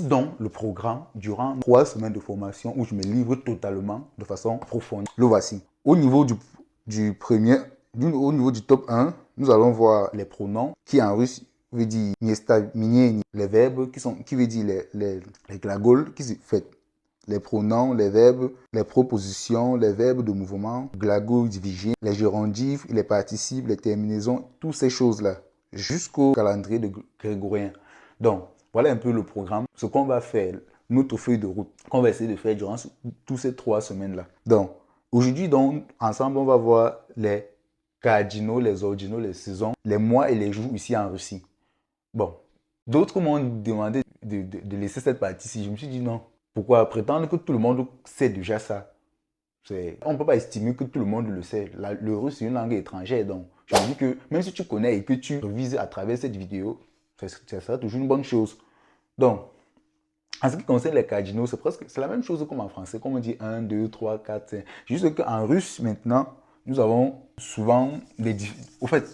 dans le programme durant 3 semaines de formation où je me livre totalement de façon approfondie. Le voici. Au niveau au niveau du top 1, nous allons voir les pronoms qui en russe veut dire les verbes qui veut dire les glagoles qui se fait. Les pronoms, les verbes, les propositions, les verbes de mouvement, glagoles dirigés, les gérondifs, les participes, les terminaisons, toutes ces choses-là, jusqu'au calendrier de grégorien. Donc, voilà un peu le programme, ce qu'on va faire, notre feuille de route, qu'on va essayer de faire durant toutes ces 3 semaines-là. Donc, aujourd'hui, ensemble, on va voir les cardinaux, les ordinaux, les saisons, les mois et les jours ici en Russie. Bon, d'autres m'ont demandé de laisser cette partie-ci. Je me suis dit non. Pourquoi prétendre que tout le monde sait déjà ça? On ne peut pas estimer que tout le monde le sait. Le russe, c'est une langue étrangère. Donc, je me dis que même si tu connais et que tu revises à travers cette vidéo, ça sera toujours une bonne chose. Donc, en ce qui concerne les cardinaux, c'est la même chose comme en français. Comme on dit 1, 2, 3, 4, 5. Juste qu'en russe, maintenant, nous avons souvent des... Au fait,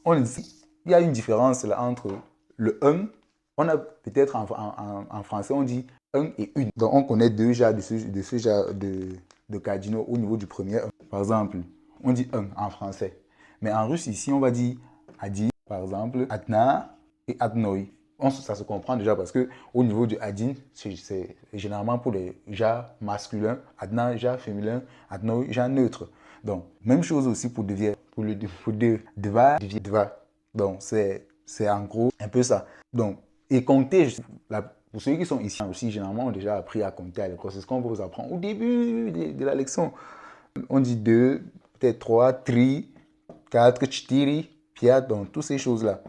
il y a une différence là entre le 1. On a peut-être en français, on dit 1 et 1. Donc, on connaît deux genres de ce genre de cardinaux au niveau du premier 1. Par exemple, on dit 1 en français. Mais en russe, ici, on va dire Adi, par exemple, Adna et Adnoi. Ça se comprend déjà parce que au niveau du Adin, c'est généralement pour les genres masculins, Adna, genre féminin, Adnoi, genre neutre. Donc, même chose aussi pour Deva, Deva. Donc, c'est en gros un peu ça. Donc, et compter, pour ceux qui sont ici aussi, généralement, ont déjà appris à compter à l'école. C'est ce qu'on vous apprend au début de la leçon. On dit 2, peut-être 3, 3, 4, 4, 5, donc toutes ces choses-là.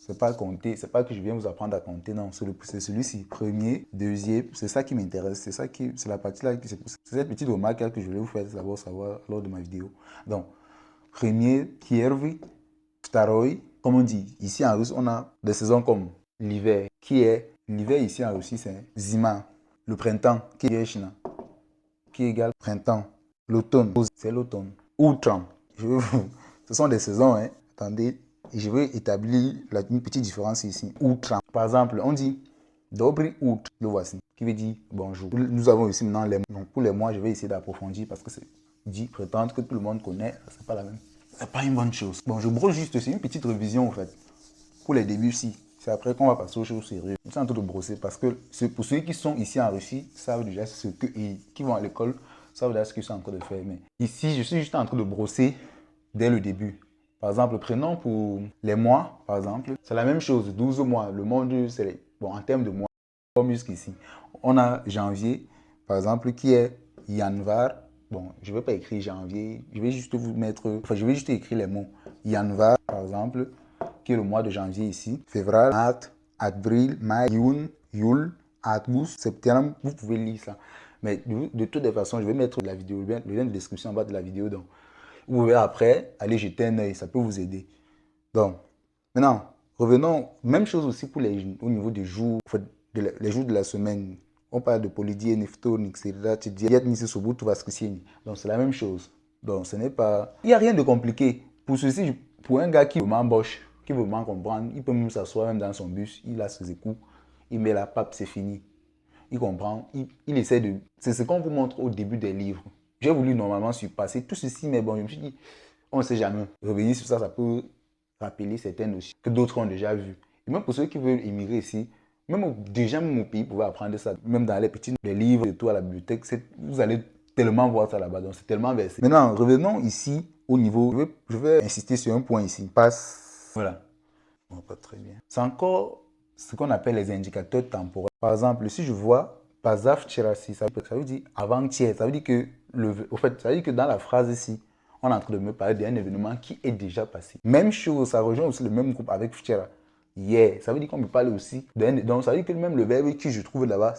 C'est pas compter, c'est pas que je viens vous apprendre à compter, non, c'est celui-ci, premier, deuxième, c'est ça qui m'intéresse, c'est la partie-là, c'est cette petite remarque que je voulais vous faire savoir lors de ma vidéo. Donc, premier, первый, второй, comme on dit, ici en russe, on a des saisons comme l'hiver, l'hiver ici en Russie, c'est zima, le printemps, qui est veshna, qui égale printemps, l'automne, c'est l'automne, outrang, ce sont des saisons, hein, attendez, et je vais établir une petite différence ici. Outrang. Par exemple, on dit Dobry Out, le voici, qui veut dire bonjour. Nous avons ici maintenant les mots. Donc pour les mois, je vais essayer d'approfondir parce que c'est dit, prétendre que tout le monde connaît, c'est pas la même. C'est pas une bonne chose. Bon, je brosse juste, c'est une petite révision en fait. Pour les débuts, si. C'est après qu'on va passer aux choses sérieuses. Je suis en train de brosser parce que pour ceux qui sont ici en Russie, savent déjà ce que, et qui vont à l'école, savent déjà ce qu'ils sont en train de faire. Mais ici, je suis juste en train de brosser dès le début. Par exemple, prenons pour les mois, par exemple, c'est la même chose, 12 mois. Le monde, c'est bon, en termes de mois, comme jusqu'ici. On a janvier, par exemple, qui est Yanvar. Bon, je ne vais pas écrire janvier, je vais juste vous mettre, enfin, je vais juste écrire les mots. Yanvar, par exemple, qui est le mois de janvier ici. Février, mars, avril, mai, juin, juillet, août, septembre, vous pouvez lire ça. Mais de toutes les façons, je vais mettre la vidéo, le lien de description en bas de la vidéo. Donc, vous pouvez après aller jeter un œil, ça peut vous aider. Donc, maintenant, revenons, même chose aussi pour au niveau des jours, les jours de la semaine. On parle de polydie, neftonik, donc c'est la même chose. Donc ce n'est pas, il n'y a rien de compliqué. Pour ceci, pour un gars qui m'embauche, qui veut vraiment comprendre, il peut même s'asseoir même dans son bus, il a ses écoutes, il met la pape, c'est fini. Il comprend, il essaie de... C'est ce qu'on vous montre au début des livres. J'ai voulu normalement surpasser tout ceci, mais bon, je me suis dit, on ne sait jamais. Revenir sur ça, ça peut rappeler certaines notions que d'autres ont déjà vues. Et même pour ceux qui veulent immigrer ici, déjà même au pays, vous pouvez apprendre ça. Même dans les livres et tout à la bibliothèque, vous allez tellement voir ça là-bas, donc c'est tellement versé. Maintenant, revenons ici au niveau, je vais insister sur un point ici. Passe. Voilà. Bon, pas très bien. C'est encore ce qu'on appelle les indicateurs temporels. Par exemple, si je vois Pazaf Cherasi, ça veut dire avant-hier. Ça veut dire que au fait, ça veut dire que dans la phrase ici, on est en train de me parler d'un événement qui est déjà passé. Même chose, ça rejoint aussi le même groupe avec Fchera. Hier, ça veut dire qu'on me parle aussi donc ça veut dire que même le verbe que je trouve là-bas,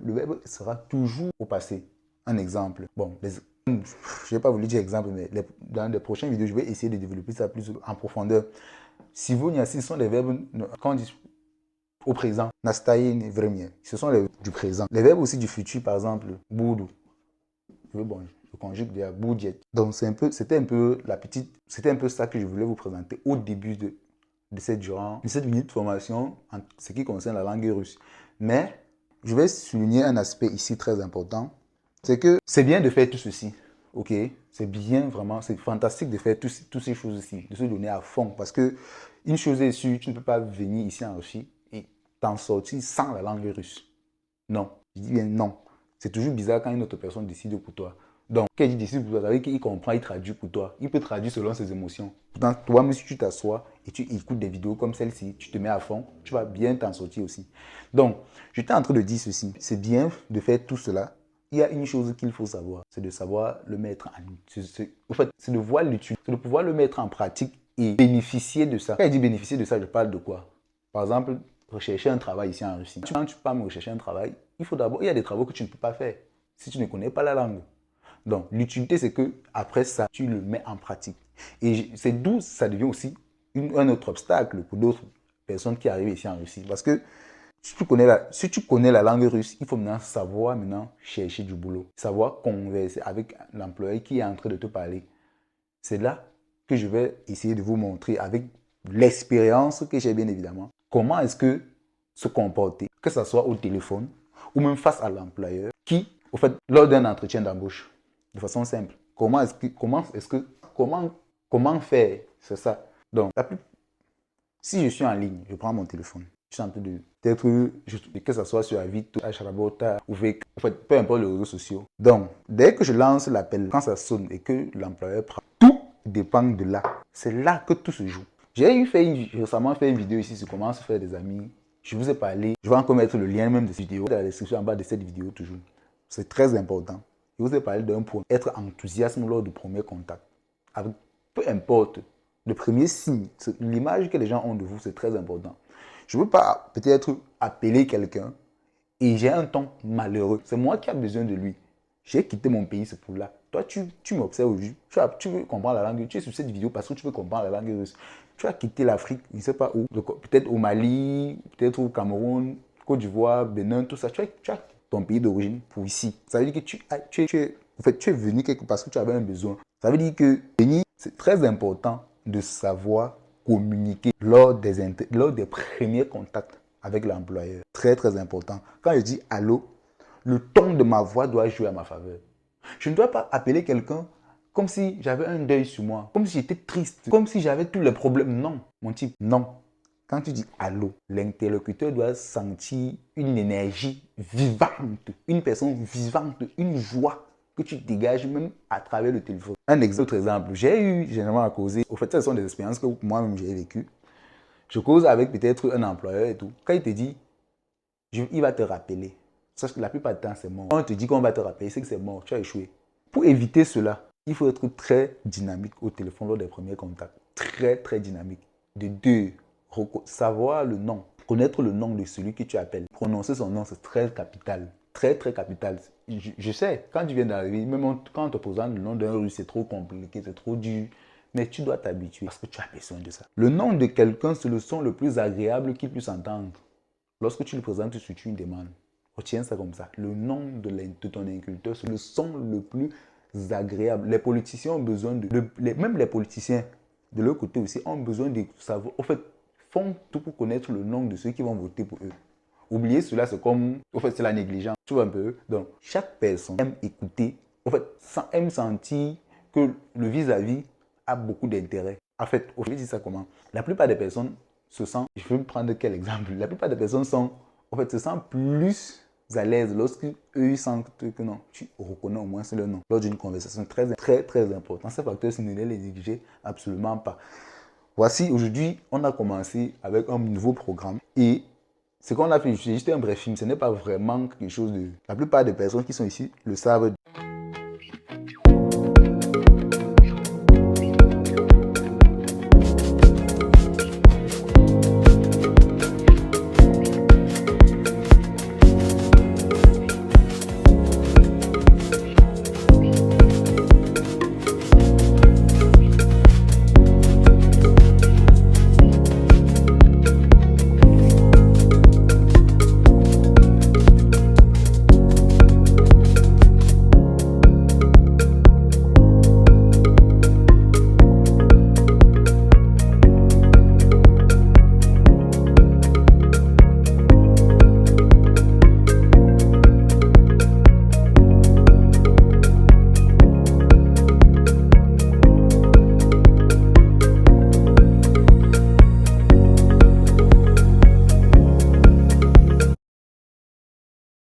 le verbe sera toujours au passé. Un exemple. Bon, je n'ai pas voulu dire exemple, mais dans les prochaines vidéos, je vais essayer de développer ça plus en profondeur. Si vous n'y ce sont les verbes, quand on dit au présent, nastaïn, vremie, ce sont les du présent. Les verbes aussi du futur, par exemple, boudou. Bon, je conjugue déjà boudjet. Donc c'était un peu ça que je voulais vous présenter au début de cette minute de formation en ce qui concerne la langue russe. Mais je vais souligner un aspect ici très important. C'est que c'est bien de faire tout ceci. Ok, c'est bien vraiment, c'est fantastique de faire toutes ces choses ici, de se donner à fond. Parce que une chose est sûre, tu ne peux pas venir ici en Russie et t'en sortir sans la langue russe. Non, je dis bien non. C'est toujours bizarre quand une autre personne décide pour toi. Donc, quand il décide pour toi, ça veut dire qu'il comprend, il traduit pour toi. Il peut traduire selon ses émotions. Pourtant, toi, même si tu t'assois et tu écoutes des vidéos comme celle-ci, tu te mets à fond, tu vas bien t'en sortir aussi. Donc, j'étais en train de dire ceci. C'est bien de faire tout cela. Il y a une chose qu'il faut savoir, c'est de savoir le mettre en... En fait, c'est de voir l'utile, c'est de pouvoir le mettre en pratique et bénéficier de ça. Quand je dis bénéficier de ça, je parle de quoi? Par exemple, rechercher un travail ici en Russie. Quand tu pars me rechercher un travail, il y a des travaux que tu ne peux pas faire si tu ne connais pas la langue. Donc, l'utilité, c'est que après ça, tu le mets en pratique. Et c'est d'où ça devient aussi un autre obstacle pour d'autres personnes qui arrivent ici en Russie. Parce que si tu connais la langue russe, il faut maintenant savoir chercher du boulot, savoir converser avec l'employé qui est en train de te parler. C'est là que je vais essayer de vous montrer avec l'expérience que j'ai bien évidemment, comment est-ce que se comporter, que ce soit au téléphone ou même face à l'employeur qui, au fait, lors d'un entretien d'embauche, de façon simple, comment faire, c'est ça. Donc, si je suis en ligne, je prends mon téléphone, je suis en train de, peut-être que ce soit sur Avito, Ashrabota ou Vek, en fait, peu importe les réseaux sociaux. Donc, dès que je lance l'appel, quand ça sonne et que l'employeur prend, tout dépend de là. C'est là que tout se joue. J'ai récemment fait une vidéo ici sur comment se faire des amis. Je vous ai parlé. Je vais encore mettre le lien même de cette vidéo dans la description en bas de cette vidéo toujours. C'est très important. Je vous ai parlé d'un point. Être enthousiaste lors du premier contact. Avec, peu importe, le premier signe, l'image que les gens ont de vous, c'est très important. Je ne veux pas peut-être appeler quelqu'un et j'ai un ton malheureux. C'est moi qui ai besoin de lui. J'ai quitté mon pays, c'est pour là. Toi, tu m'observes aujourd'hui. Tu veux comprendre la langue. Tu es sur cette vidéo parce que tu veux comprendre la langue russe. Tu as quitté l'Afrique, je ne sais pas où. Peut-être au Mali, peut-être au Cameroun, Côte d'Ivoire, Bénin, tout ça. Tu as ton pays d'origine pour ici. Ça veut dire que tu es venu quelque part parce que tu avais un besoin. Ça veut dire que venir, c'est très important de savoir communiquer lors des premiers contacts avec l'employeur. Très, très important. Quand je dis allô, le ton de ma voix doit jouer à ma faveur. Je ne dois pas appeler quelqu'un comme si j'avais un deuil sur moi, comme si j'étais triste, comme si j'avais tous les problèmes. Non, mon type, non. Quand tu dis allô, l'interlocuteur doit sentir une énergie vivante, une personne vivante, une joie que tu dégages même à travers le téléphone. Autre exemple, j'ai eu généralement à causer, au fait, ce sont des expériences que moi-même j'ai vécues. Je cause avec peut-être un employeur et tout. Quand il te dit, il va te rappeler. Sache que la plupart du temps, c'est mort. Quand on te dit qu'on va te rappeler, c'est que c'est mort, tu as échoué. Pour éviter cela, il faut être très dynamique au téléphone lors des premiers contacts. Très, très dynamique. De deux, savoir le nom. Connaître le nom de celui que tu appelles. Prononcer son nom, c'est très capital. Très, très capital. Je sais, quand tu viens d'arriver, même quand on te présente le nom d'un russe, c'est trop compliqué, c'est trop dur. Mais tu dois t'habituer parce que tu as besoin de ça. Le nom de quelqu'un, c'est le son le plus agréable qu'il puisse entendre. Lorsque tu le présentes sur une demande, retiens ça comme ça. Le nom de ton inculteur, c'est le son le plus agréable. Les politiciens ont besoin même les politiciens, de leur côté aussi, ont besoin de savoir. En fait, font tout pour connaître le nom de ceux qui vont voter pour eux. Oublier cela, c'est comme, en fait, c'est la négligence. Tu vois un peu? Donc, chaque personne aime écouter, en fait, aime sentir que le vis-à-vis a beaucoup d'intérêt. En fait, je vais dire ça comment? La plupart des personnes se sentent, je vais prendre quel exemple? La plupart des personnes se sentent plus à l'aise lorsque eux sentent que non, tu reconnais au moins le nom. Lors d'une conversation très, très, très important. Ces facteurs, si ne les négliger absolument pas. Voici, aujourd'hui, on a commencé avec un nouveau programme et ce qu'on a fait, c'est juste un bref film. Ce n'est pas vraiment quelque chose de... La plupart des personnes qui sont ici le savent